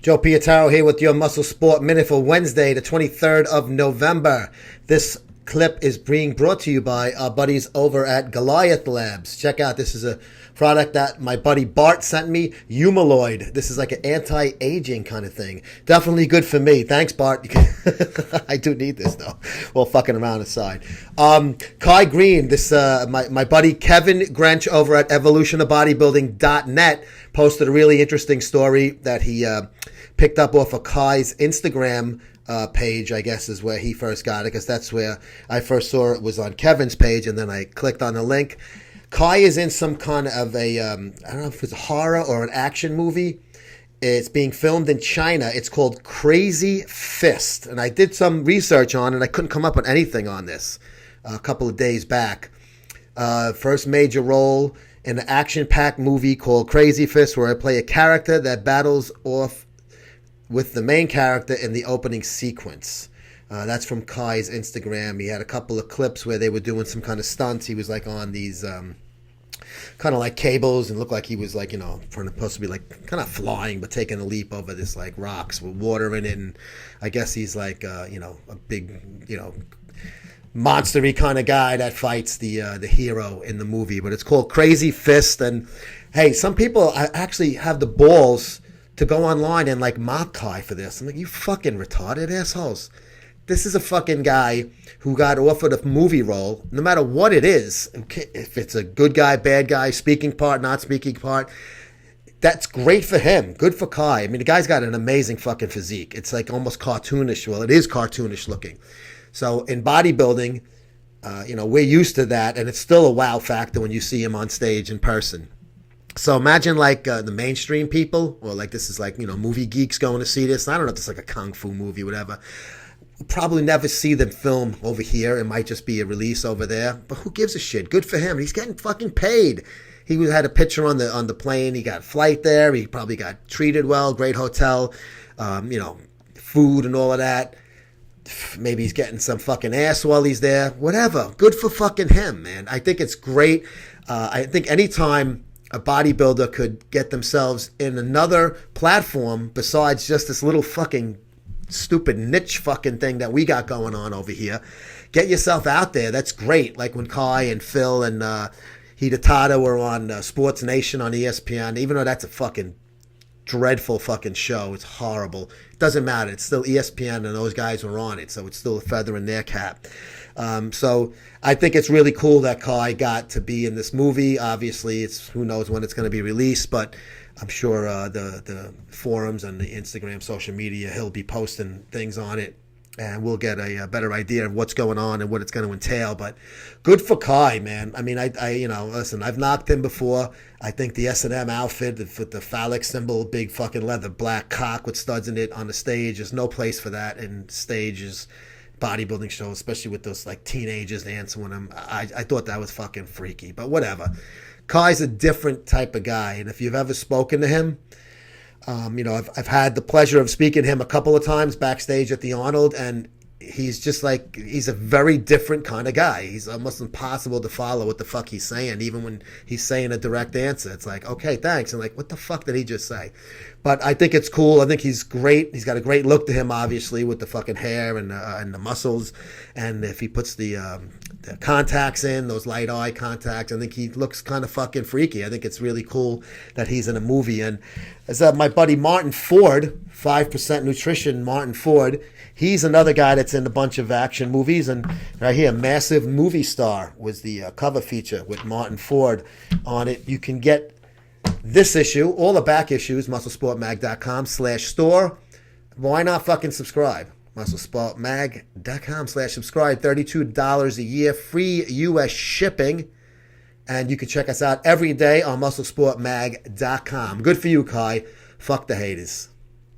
Joe Pietaro here with your Muscle Sport Minute for Wednesday, the 23rd of November. This clip is being brought to you by our buddies over at Goliath Labs. Check out, this is a product that my buddy Bart sent me, Humaloid. This is like an anti-aging kind of thing. Definitely good for me. Thanks, Bart. I do need this, though. Well, fucking around aside. Kai Greene, this my buddy Kevin Grench over at evolutionofbodybuilding.net posted a really interesting story that he picked up off of Kai's Instagram page, I guess is where he first got it, because that's where I first saw it, was on Kevin's page, and then I clicked on the link. Kai is in some kind of a, I don't know if it's a horror or an action movie. It's being filmed in China. It's called Crazy Fist. And I did some research on it, and I couldn't come up with anything on this a couple of days back. First major role in an action-packed movie called Crazy Fist, where I play a character that battles off with the main character in the opening sequence. That's from Kai's Instagram. He had a couple of clips where they were doing some kind of stunts. He was like on these kind of like cables, and looked like he was like, supposed to be like kind of flying, but taking a leap over this like rocks with water in it. And I guess he's like, a big, monstery kind of guy that fights the hero in the movie. But it's called Crazy Fist. And hey, some people actually have the balls to go online and like mock Kai for this. I'm like, you fucking retarded assholes. This is a fucking guy who got offered a movie role, no matter what it is. If it's a good guy, bad guy, speaking part, not speaking part, that's great for him. Good for Kai. I mean, the guy's got an amazing fucking physique. It's like almost cartoonish. Well, it is cartoonish looking. So in bodybuilding, we're used to that, and it's still a wow factor when you see him on stage in person. So imagine like the mainstream people, or like this is like, movie geeks going to see this. I don't know if it's like a kung fu movie, whatever. Probably never see them film over here. It might just be a release over there. But who gives a shit? Good for him. He's getting fucking paid. He had a picture on the plane. He got a flight there. He probably got treated well. Great hotel. Food and all of that. Maybe he's getting some fucking ass while he's there. Whatever. Good for fucking him, man. I think it's great. I think anytime a bodybuilder could get themselves in another platform besides just this little fucking stupid niche fucking thing that we got going on over here, get yourself out there. That's great. Like when Kai and Phil and Hidetada were on Sports Nation on ESPN, even though that's a fucking dreadful fucking show. It's horrible. It doesn't matter. It's still ESPN, and those guys were on it, so it's still a feather in their cap. So I think it's really cool that Kai got to be in this movie. Obviously, who knows when it's going to be released, but I'm sure the forums and the Instagram, social media, he'll be posting things on it, and we'll get a better idea of what's going on and what it's going to entail. But good for Kai, man. I mean, I listen, I've knocked him before. I think the S&M outfit with the phallic symbol, big fucking leather black cock with studs in it on the stage, there's no place for that in stages, bodybuilding shows, especially with those like teenagers dancing with him. I thought that was fucking freaky, but whatever. Kai's a different type of guy, and if you've ever spoken to him, I've had the pleasure of speaking to him a couple of times backstage at the Arnold, and he's a very different kind of guy. He's almost impossible to follow what the fuck he's saying, even when he's saying a direct answer. It's like, okay, thanks. And like, what the fuck did he just say? But I think it's cool. I think he's great. He's got a great look to him, obviously, with the fucking hair and the muscles. And if he puts the contacts in, those light eye contacts, I think he looks kind of fucking freaky. I think it's really cool that he's in a movie. And as my buddy Martin Ford, 5% Nutrition Martin Ford, he's another guy that's in a bunch of action movies. And right here, Massive Movie Star was the cover feature with Martin Ford on it. You can get this issue, all the back issues, musclesportmag.com/store. Why not fucking subscribe? musclesportmag.com/subscribe. $32 a year, free U.S. shipping. And you can check us out every day on musclesportmag.com. Good for you, Kai. Fuck the haters.